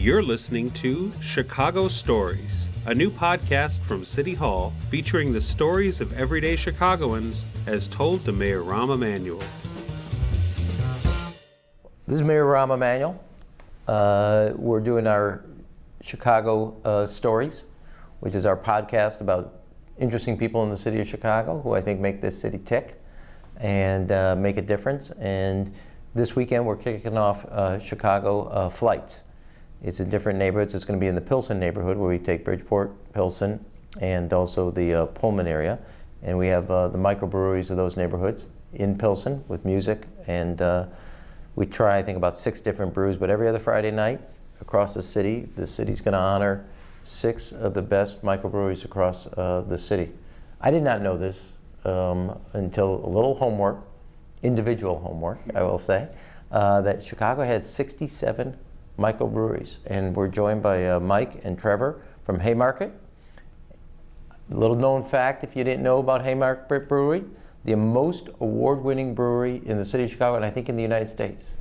You're listening to Chicago Stories, a new podcast from City Hall featuring the stories of everyday Chicagoans as told to Mayor Rahm Emanuel. This is Mayor Rahm Emanuel. We're doing our Chicago Stories, which is our podcast about interesting people in the city of Chicago who I think make this city tick and make a difference. And this weekend we're kicking off Chicago Flights. It's in different neighborhoods. It's going to be in the Pilsen neighborhood where we take Bridgeport, Pilsen, and also the Pullman area. And we have the microbreweries of those neighborhoods in Pilsen with music. And we try, I think, about 6 different brews. But every other Friday night across the city's going to honor 6 of the best microbreweries across the city. I did not know this until a little homework, individual homework, I will say, that Chicago had 67 microbreweries, and we're joined by Mike and Trevor from Haymarket. Little known fact, if you didn't know about Haymarket Brewery, the most award-winning brewery in the city of Chicago, and I think in the United States.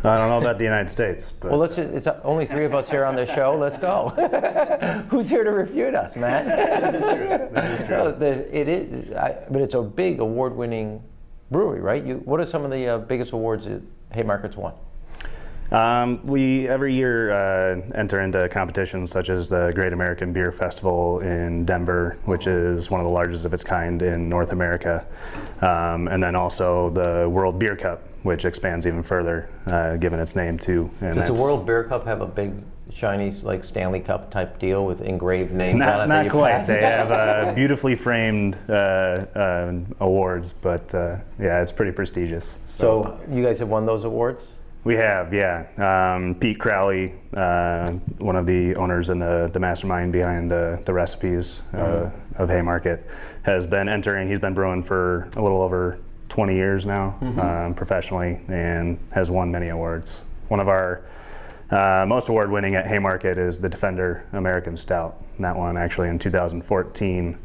I don't know about the United States, but... Well, it's only 3 of us here on this show. Let's go. Who's here to refute us, man? This is true. This is true. It is, but it's a big award-winning brewery, right? What are some of the biggest awards that Haymarket's won? We every year enter into competitions such as the Great American Beer Festival in Denver, which is one of the largest of its kind in North America, and then also the World Beer Cup, which expands even further, given its name too. And does the World Beer Cup have a big, shiny, like Stanley Cup type deal with engraved names on it? Not quite. They have beautifully framed awards, but yeah, it's pretty prestigious. So you guys have won those awards? We have, yeah. Pete Crowley, one of the owners and the mastermind behind the recipes of Haymarket, has been entering. He's been brewing for a little over 20 years now, professionally, and has won many awards. One of our most award-winning at Haymarket is the Defender American Stout. And that one actually in 2014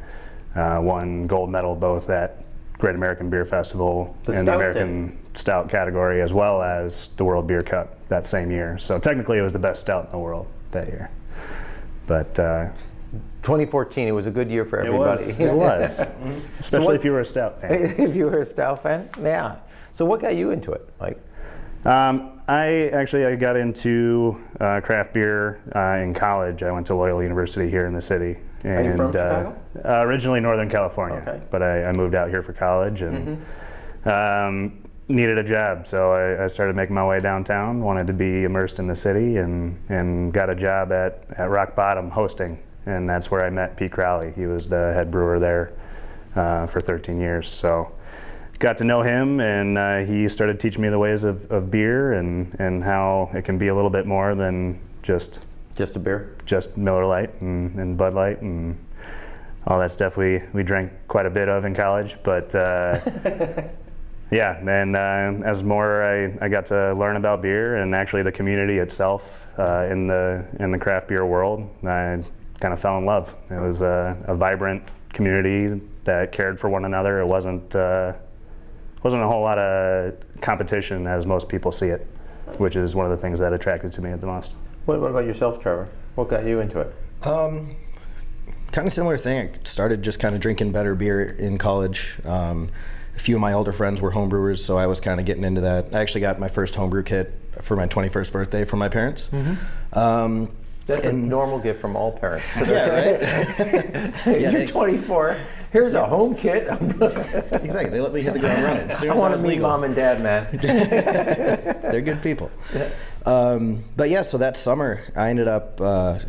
won gold medal both at Great American Beer Festival in the American Stout category, as well as the World Beer Cup that same year. So technically it was the best stout in the world that year. But 2014, it was a good year for everybody. It was. Especially if you were a stout fan. If you were a stout fan, yeah. So what got you into it, Mike? I got into craft beer in college. I went to Loyola University here in the city. And, are you from Chicago? Originally Northern California, okay. But I moved out here for college and needed a job. So I started making my way downtown, wanted to be immersed in the city, and got a job at Rock Bottom hosting. And that's where I met Pete Crowley. He was the head brewer there for 13 years. So got to know him, and he started teaching me the ways of beer and how it can be a little bit more than just a beer? Just Miller Lite and Bud Light and all that stuff we drank quite a bit of in college. But yeah, and as more I got to learn about beer and actually the community itself in the craft beer world, I kind of fell in love. It was a vibrant community that cared for one another. It wasn't a whole lot of competition as most people see it, which is one of the things that attracted to me the most. What about yourself, Trevor? What got you into it? Kind of similar thing. I started just kind of drinking better beer in college. A few of my older friends were homebrewers, so I was kind of getting into that. I actually got my first homebrew kit for my 21st birthday from my parents. That's a normal gift from all parents. Yeah, right? You're 24. Here's a home kit. Exactly. They let me hit the ground running. As soon as I want to meet legal. Mom and Dad, man. They're good people. But yeah, so that summer I ended up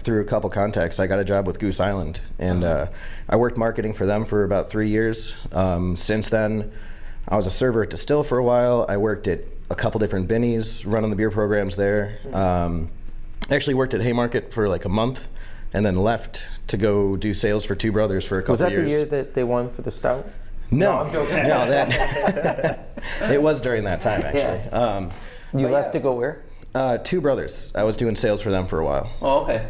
through a couple contacts. I got a job with Goose Island, and I worked marketing for them for about 3 years. Since then, I was a server at Distill for a while. I worked at a couple different Binnies, running the beer programs there. Actually worked at Haymarket for like a month, and then left to go do sales for Two Brothers for a couple years. Was that the year that they won for the stout? No, I'm joking. No, that it was during that time actually. Yeah. You left to go where? Two Brothers. I was doing sales for them for a while. Oh, okay.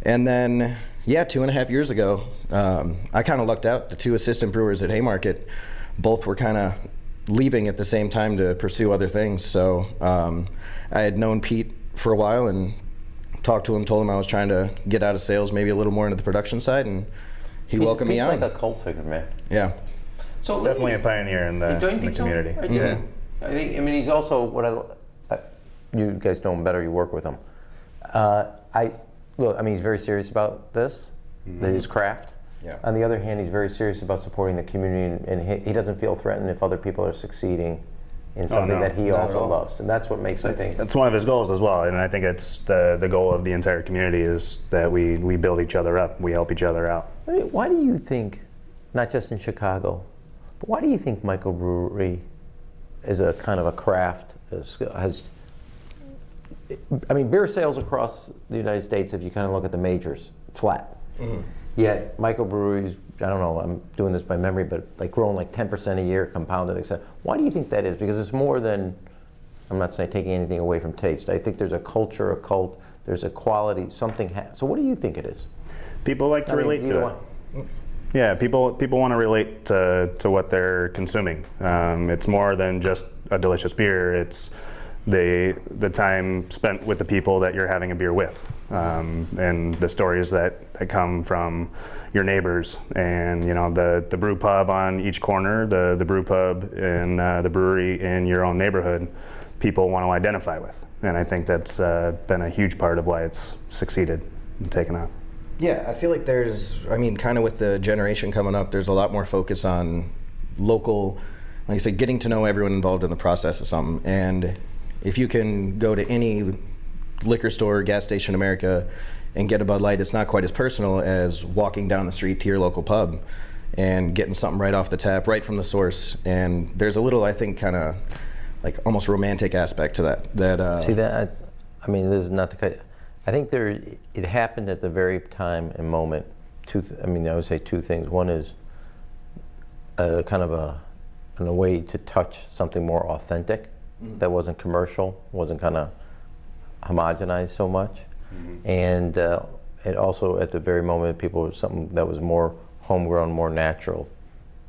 And then, yeah, 2.5 years ago, I kind of lucked out. The 2 assistant brewers at Haymarket, both were kind of leaving at the same time to pursue other things. So I had known Pete for a while and talked to him, told him I was trying to get out of sales, maybe a little more into the production side, and he welcomed me on. He's like a cult figure, man. Yeah. So Definitely a pioneer in the community. So? I do. I think. I mean, he's also you guys know him better. You work with him. I mean, he's very serious about this, his craft. Yeah. On the other hand, he's very serious about supporting the community, and he doesn't feel threatened if other people are succeeding in something that he Not at also all. loves, and that's what makes, I think. That's one of his goals as well, and I think it's the goal of the entire community is that we build each other up, we help each other out. Why do you think, not just in Chicago, but why do you think microbrewery is a kind of a craft, I mean, beer sales across the United States, if you kind of look at the majors, flat. Yet microbreweries, I don't know, I'm doing this by memory, but like growing like 10% a year, compounded, etc. Why do you think that is? Because it's more than, I'm not saying taking anything away from taste. I think there's a culture, a cult, there's a quality, something. So what do you think it is? People like to relate to it. Yeah, people want to relate to what they're consuming. It's more than just a delicious beer. It's the time spent with the people that you're having a beer with, and the stories that come from your neighbors, and the brew pub on each corner, the brew pub and the brewery in your own neighborhood, people want to identify with, and I think that's been a huge part of why it's succeeded and taken off. Yeah, I feel like kind of with the generation coming up, there's a lot more focus on local, like I said, getting to know everyone involved in the process of something. And if you can go to any liquor store, gas station in America and get a Bud Light, it's not quite as personal as walking down the street to your local pub and getting something right off the tap, right from the source. And there's a little, I think, kind of like almost romantic aspect to that. See that? I mean, this is not the kind. I think it happened at the very time and moment. I would say two things. One is kind of a way to touch something more authentic, that wasn't commercial, wasn't kind of homogenized so much, and also at the very moment, something that was more homegrown, more natural,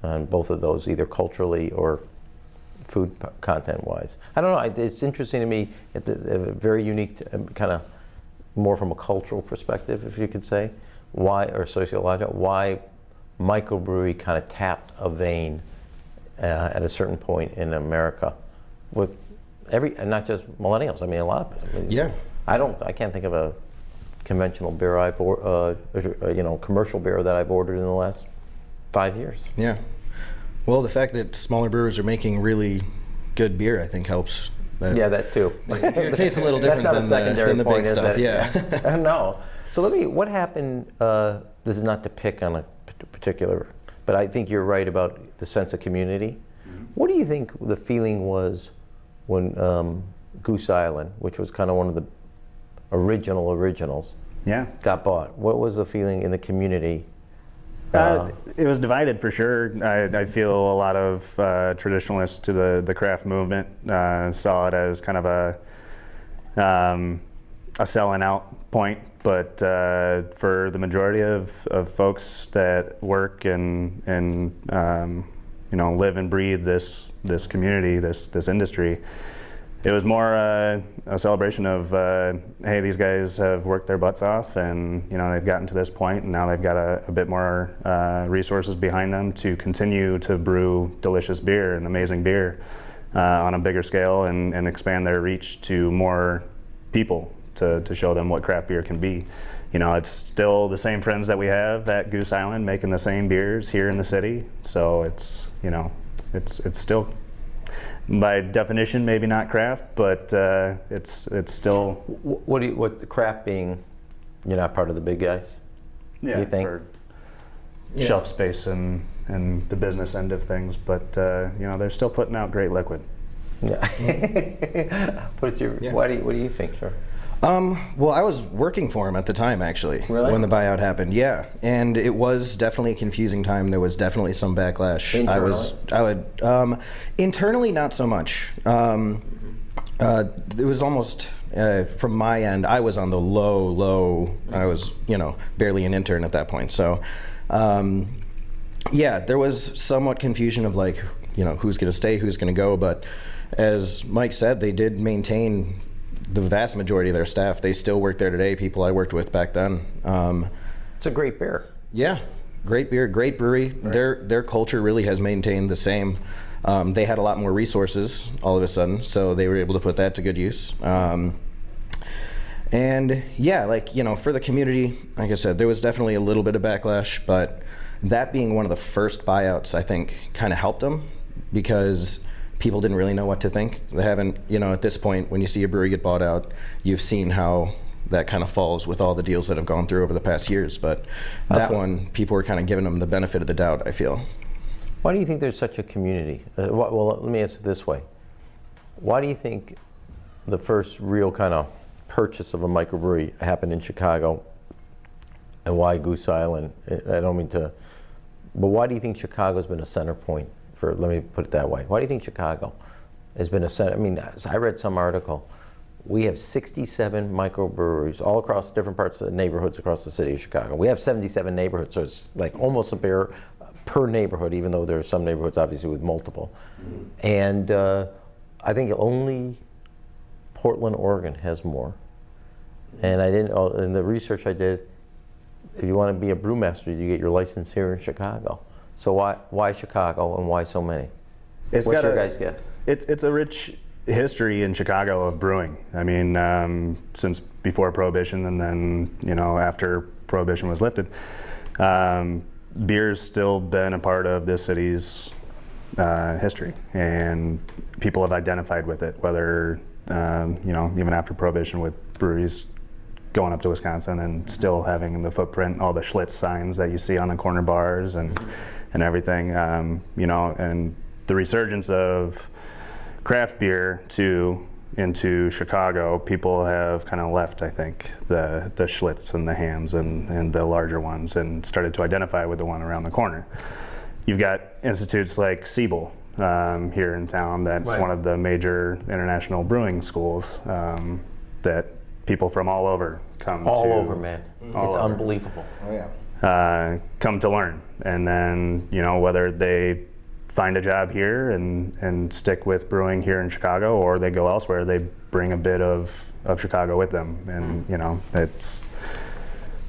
and both of those, either culturally or food content-wise. I don't know. It's interesting to me. Very unique, kind of more from a cultural perspective, if you could say, or sociological, why microbrewery kind of tapped a vein at a certain point in America with not just millennials. I mean, a lot of. Yeah. I can't think of a conventional beer commercial beer that I've ordered in the last 5 years. Yeah. Well, the fact that smaller brewers are making really good beer, I think, helps. Yeah, that too. It tastes a little different than the big stuff. Yeah. No. So what happened? This is not to pick on a particular, but I think you're right about the sense of community. What do you think the feeling was when Goose Island, which was kind of one of the originals, got bought? What was the feeling in the community? It was divided for sure. I feel a lot of traditionalists to the craft movement saw it as kind of a selling out point, but for the majority of folks that work and live and breathe this community, this industry, it was more a celebration of, hey, these guys have worked their butts off, and they've gotten to this point, and now they've got a bit more resources behind them to continue to brew delicious beer and amazing beer on a bigger scale, and expand their reach to more people to show them what craft beer can be. It's still the same friends that we have at Goose Island making the same beers here in the city, so it's still, by definition, maybe not craft, but it's still. What the craft being, you're not part of the big guys? Yeah, you think? for shelf space and the business end of things, but they're still putting out great liquid. Yeah. What do you think, sir? Well, I was working for him at the time, actually, really? When the buyout happened. Yeah, and it was definitely a confusing time. There was definitely some backlash. Internally? Internally, not so much. It was almost from my end. I was on the low. I was, barely an intern at that point. So, yeah, there was somewhat confusion of who's going to stay, who's going to go. But as Mike said, they did maintain the vast majority of their staff, they still work there today. People I worked with back then. It's a great beer. Yeah, great beer, great brewery. Right. Their culture really has maintained the same. They had a lot more resources all of a sudden, so they were able to put that to good use. And yeah, like, you know, for the community, like I said, there was definitely a little bit of backlash, but that being one of the first buyouts, I think, kind of helped them, because people didn't really know what to think. They haven't, you know, at this point, when you see a brewery get bought out, you've seen how that kind of falls with all the deals that have gone through over the past years. But that one, people were kind of giving them the benefit of the doubt, I feel. Why do you think there's such a community? Well, let me answer it this way. Why do you think the first real kind of purchase of a microbrewery happened in Chicago, and why Goose Island? I don't mean to, but why do you think Chicago's been a center point for, let me put it that way. Why do you think Chicago has been a center? I mean, I read some article. We have 67 microbreweries all across different parts of the neighborhoods across the city of Chicago. We have 77 neighborhoods, so it's like almost a beer per neighborhood, even though there are some neighborhoods obviously with multiple. Mm-hmm. And I think only Portland, Oregon has more. And I didn't, in the research I did, if you want to be a brewmaster, you get your license here in Chicago. So why Chicago, and why so many? What's your guys' guess? It's a rich history in Chicago of brewing. I mean, since before Prohibition, and then, you know, after Prohibition was lifted, beer's still been a part of this city's history, and people have identified with it, whether, you know, even after Prohibition, with breweries going up to Wisconsin and still having the footprint, all the Schlitz signs that you see on the corner bars and everything, you know, and the resurgence of craft beer into Chicago, people have kind of left, I think, the Schlitz and the Hams and the larger ones, and started to identify with the one around the corner. You've got institutes like Siebel here in town. That's right. One of the major international brewing schools that people from all over come to. All over, man. It's unbelievable. Oh, yeah. Come to learn. And then, you know, whether they find a job here and stick with brewing here in Chicago, or they go elsewhere, they bring a bit of Chicago with them. And, you know, it's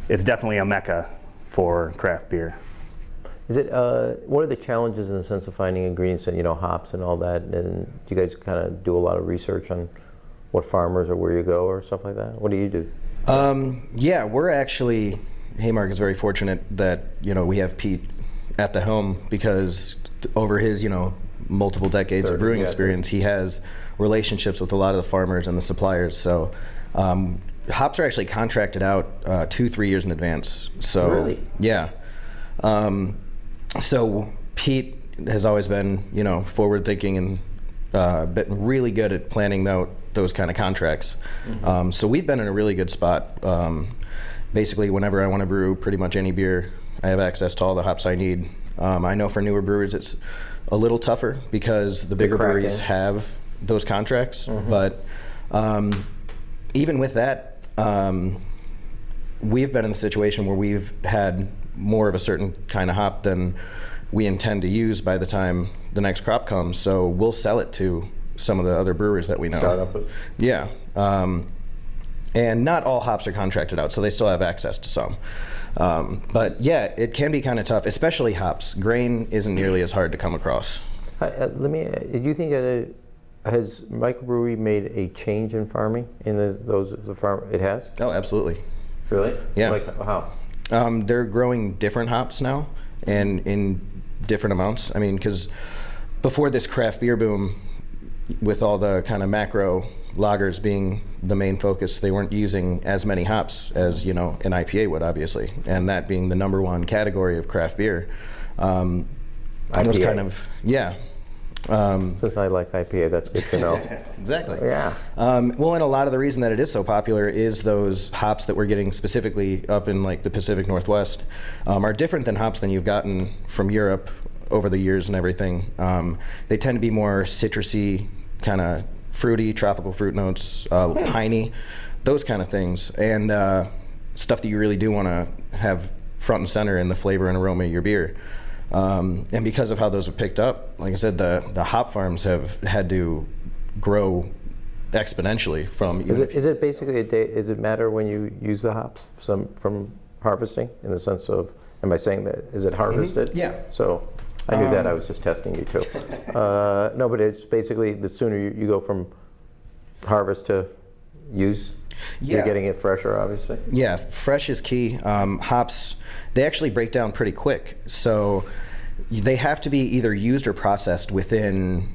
definitely a mecca for craft beer. Is it, what are the challenges in the sense of finding ingredients and, you know, hops and all that? And do you guys kind of do a lot of research on what farmers or where you go or stuff like that? What do you do? Yeah, we're actually, Haymarket is very fortunate that, you know, we have Pete at the helm, because over his, you know, multiple decades of brewing experience, he has relationships with a lot of the farmers and the suppliers. So hops are actually contracted out 2-3 years in advance. So really? Yeah. So Pete has always been, you know, forward thinking and been really good at planning out those kind of contracts. Mm-hmm. So we've been in a really good spot. Basically, whenever I want to brew pretty much any beer, I have access to all the hops I need. I know for newer brewers it's a little tougher because the bigger breweries have those contracts. Mm-hmm. But even with that, we've been in the situation where we've had more of a certain kind of hop than we intend to use by the time the next crop comes. So we'll sell it to some of the other brewers that we know. Start up with. Yeah. And not all hops are contracted out, so they still have access to some. But yeah, it can be kind of tough, especially hops. Grain isn't nearly as hard to come across. Do you think has microbrewery made a change in farming in the farm? It has? Oh, absolutely. Really? Yeah. Like how? They're growing different hops now, and in different amounts. I mean, because before this craft beer boom, with all the kind of macro lagers being the main focus, they weren't using as many hops as, you know, an IPA would, obviously, and that being the #1 category of craft beer. IPA. Was kind of, yeah. Since I like IPA, that's good to know. Exactly. Yeah. Well, and a lot of the reason that it is so popular is those hops that we're getting specifically up in like the Pacific Northwest are different than hops than you've gotten from Europe over the years and everything. They tend to be more citrusy, kind of fruity, tropical fruit notes, piney, those kind of things, and stuff that you really do want to have front and center in the flavor and aroma of your beer. And because of how those have picked up, like I said, the hop farms have had to grow exponentially from. Is it basically a day? Does it matter when you use the hops from harvesting in the sense of? Am I saying that? Is it harvested? Yeah. So I knew that. I was just testing you too. No, but it's basically the sooner you go from harvest to use, you're getting it fresher, obviously. Yeah, fresh is key. Hops, they actually break down pretty quick. So they have to be either used or processed within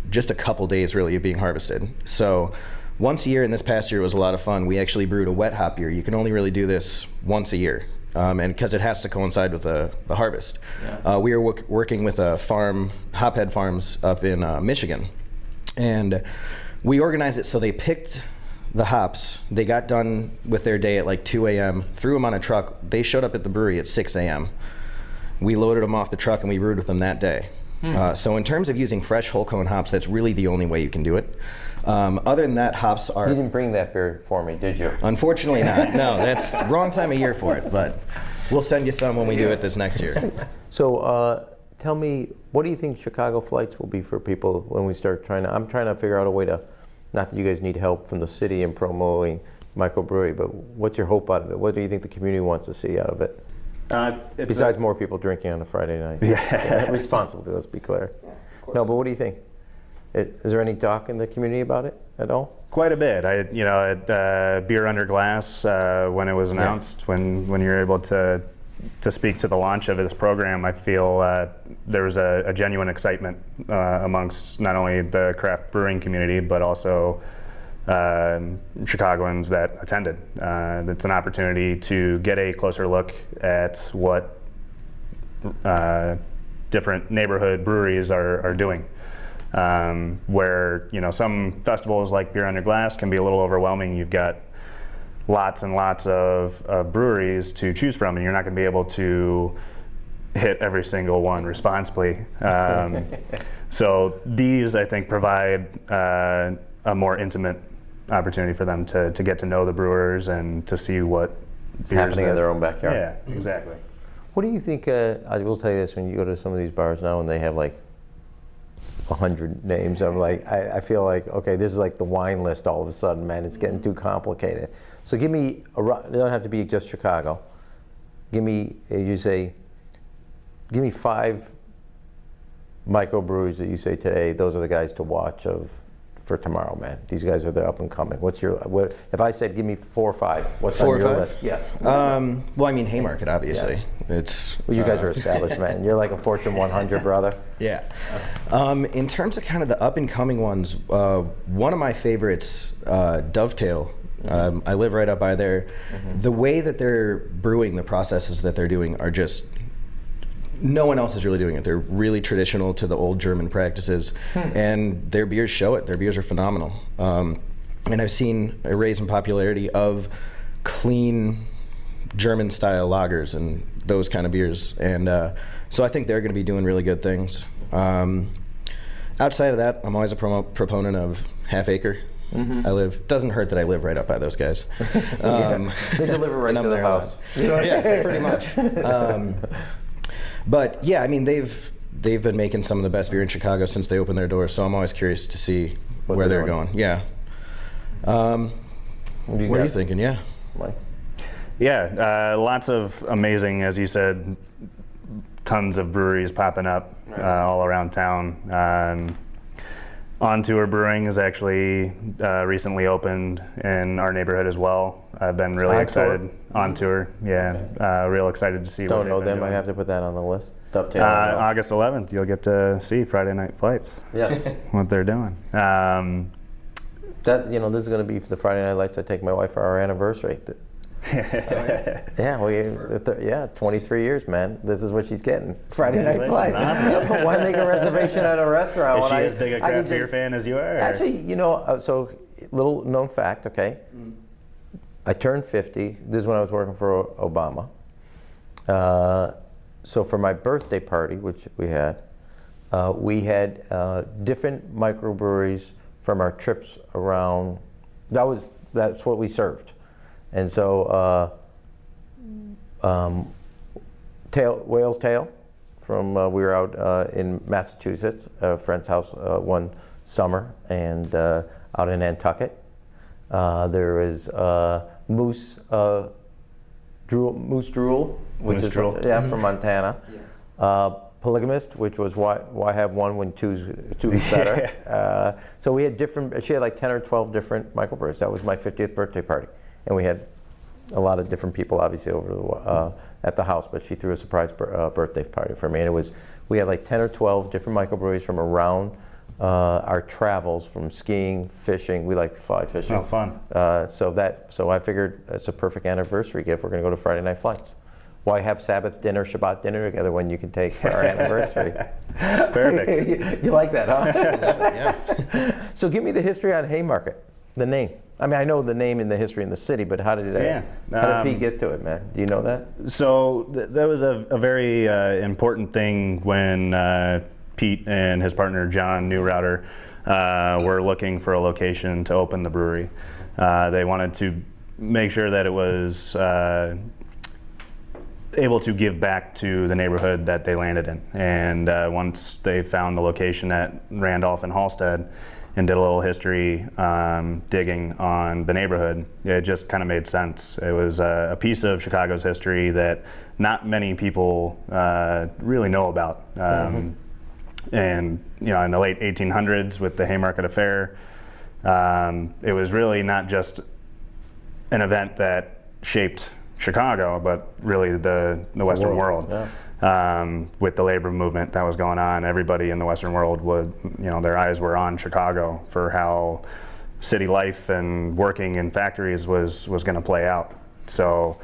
just a couple days, really, of being harvested. So once a year, and this past year was a lot of fun, we actually brewed a wet hop beer. You can only really do this once a year. And because it has to coincide with the harvest. Yeah. We are working with a farm, Hophead Farms, up in Michigan. And we organized it so they picked the hops. They got done with their day at like 2 a.m., threw them on a truck. They showed up at the brewery at 6 a.m. We loaded them off the truck and we brewed with them that day. So in terms of using fresh whole cone hops, that's really the only way you can do it. Other than that, hops are... You didn't bring that beer for me, did you? Unfortunately not. No, that's wrong time of year for it, but we'll send you some when we do it this next year. So tell me, what do you think Chicago flights will be for people when we start I'm trying to figure out a way to, not that you guys need help from the city in promoting microbrewery, but what's your hope out of it? What do you think the community wants to see out of it? Besides more people drinking on a Friday night. Yeah. Responsibly, let's be clear. Yeah, no, but what do you think? Is there any talk in the community about it at all? Quite a bit. At Beer Under Glass, when it was announced, when you're able to speak to the launch of this program, I feel there was a genuine excitement amongst not only the craft brewing community, but also Chicagoans that attended. It's an opportunity to get a closer look at what different neighborhood breweries are doing. Where some festivals like Beer Under Glass can be a little overwhelming. You've got lots and lots of breweries to choose from, and you're not going to be able to hit every single one responsibly. So these, I think, provide a more intimate opportunity for them to get to know the brewers and to see what is happening in their own backyard. Yeah, exactly. What do you think? I will tell you this: when you go to some of these bars now, and they have like 100 names, I'm like, I feel like, okay, this is like the wine list all of a sudden, man. It's getting too complicated. So give me, it don't have to be just Chicago. Give me, give me 5 microbreweries that you say today, those are the guys to watch for tomorrow, man. These guys are the up and coming. If I said give me 4 or 5, what's on your list? Yeah. Well, I mean Haymarket, obviously. Yeah. You guys are established, man. You're like a Fortune 100, brother. Yeah. In terms of kind of the up and coming ones, one of my favorites, Dovetail. I live right up by there. Mm-hmm. The way that they're brewing, the processes that they're doing are just, no one else is really doing it. They're really traditional to the old German practices, and their beers show it. Their beers are phenomenal. And I've seen a rise in popularity of clean German-style lagers and those kind of beers. And so I think they're going to be doing really good things. Outside of that, I'm always a proponent of Half Acre. Mm-hmm. Doesn't hurt that I live right up by those guys. They deliver right to the house. Yeah, pretty much. But yeah, I mean, they've been making some of the best beer in Chicago since they opened their doors, so I'm always curious to see where they're going. Yeah. What are you thinking? Yeah. Mike? Yeah, lots of amazing, as you said, tons of breweries popping up all around town. On Tour Brewing is actually recently opened in our neighborhood as well. I've been really excited. On Tour, yeah. Real excited to see. Don't know them. I have to put that on the list. Dovetail. August 11th, you'll get to see Friday Night Flights. Yes. What they're doing. This is going to be for the Friday Night Lights. I take my wife for our anniversary. Yeah, 23 years, man. This is what she's getting. Friday Night Flight. Awesome. Why make a reservation at a restaurant? Is she as big a craft beer fan as you are? Actually, so little known fact, okay? I turned 50. This is when I was working for Obama. So for my birthday party, which we had different microbreweries from our trips around. That's what we served. And so, Whale's Tail, we were out in Massachusetts, a friend's house one summer, and out in Nantucket. There is Moose Drool, which Moose is Drool. from Montana. Polygamist, which was why have one when two is better. So we had different. She had like 10 or 12 different microbrews. That was my 50th birthday party, and we had a lot of different people, obviously, over at the house. But she threw a surprise birthday party for me, and we had like 10 or 12 different microbreweries from around our travels, from skiing, fishing. We like fly fishing. Oh, fun. So I figured it's a perfect anniversary gift. We're going to go to Friday night flights. Why have Sabbath dinner, Shabbat dinner together when you can take our anniversary? Perfect. You like that, huh? Yeah. So give me the history on Haymarket, the name. I mean, I know the name and the history in the city, but how did Pete get to it, man? Do you know that? So that was a very important thing when Pete and his partner John Newrouter were looking for a location to open the brewery. They wanted to make sure that it was able to give back to the neighborhood that they landed in. And once they found the location at Randolph and Halstead and did a little history digging on the neighborhood, it just kind of made sense. It was a piece of Chicago's history that not many people really know about. And in the late 1800s with the Haymarket Affair, it was really not just an event that shaped Chicago, but really the Western world. With the labor movement that was going on, everybody in the Western world their eyes were on Chicago for how city life and working in factories was going to play out. So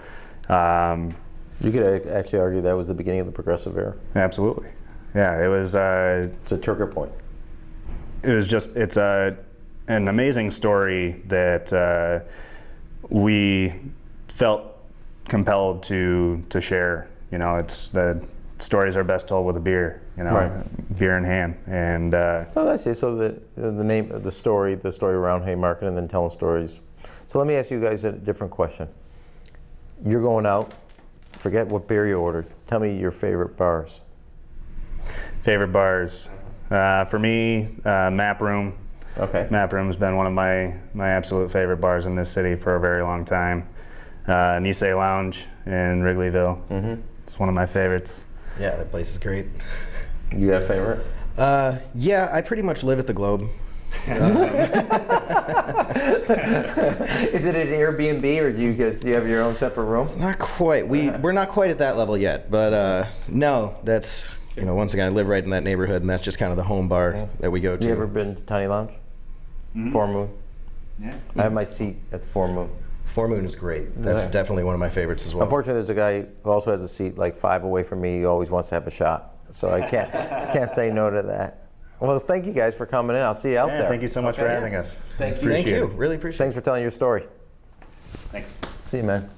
you could actually argue that was the beginning of the Progressive Era. Absolutely, yeah. It was. It's a trigger point. It's an amazing story that we felt compelled to share. It's the stories are best told with a beer, Right. Beer in hand. And I see. So the name of the story around Haymarket, and then telling stories. So let me ask you guys a different question. You're going out, forget what beer you ordered. Tell me your favorite bars. Favorite bars, for me, Map Room. Okay. Map Room's been one of my absolute favorite bars in this city for a very long time. Nisei Lounge in Wrigleyville. Mm-hmm. It's one of my favorites. Yeah, that place is great. You got a favorite? Yeah, I pretty much live at the Globe. Is it an Airbnb, or do you have your own separate room? Not quite. We're not quite at that level yet, but no, that's once again I live right in that neighborhood, and that's just kind of the home bar that we go to. You ever been to Tiny Lounge? Mm-hmm. Four Moon. Yeah. I have my seat at the Four Moon. Four Moon is great. That's definitely one of my favorites as well. Unfortunately, there's a guy who also has a seat like 5 away from me. He always wants to have a shot, so I can't say no to that. Well, thank you guys for coming in. I'll see you out there. Thank you so much for having us. Thank you. Thank you. Really appreciate Thanks for telling your story. Thanks. See you, man.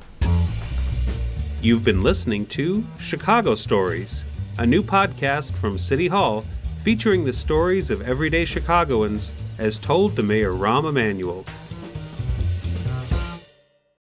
You've been listening to Chicago Stories, a new podcast from City Hall featuring the stories of everyday Chicagoans as told to Mayor Rahm Emanuel.